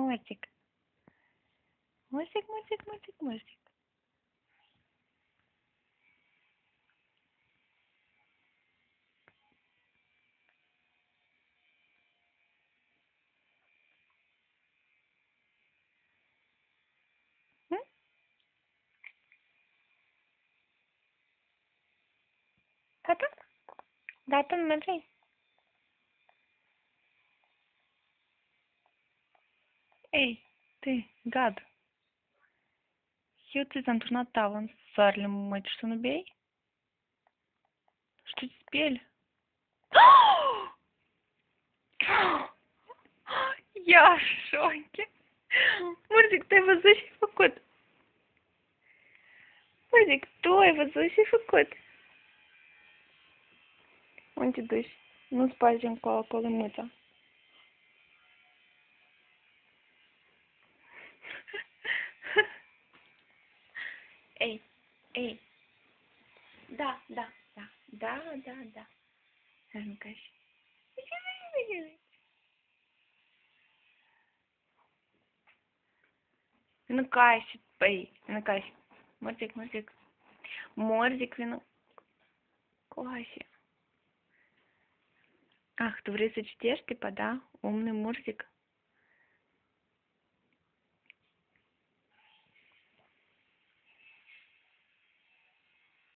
Мурзик. Мурзик, мурзик, мурзик, мурзик. М? Татан? Татан, смотри. Эй, ты, гад. Jutzi într-un tavă, soarele mă ce nu bei? Что теперь? Я в шоке. Мурзик, tu ai văzut ce ai făcut? Murzic, tu ai văzut ce ai făcut? Unde te duci? Nu spargi acolo mâța. Эй, эй. Да, да, да, да, да, да. Арнукаш. Nu caiși, păi, nu caiși. Murzic, murzic. Murzic, vino. Coașe. Ах, tu vrei să citești, tipa, da? Umный Murzic.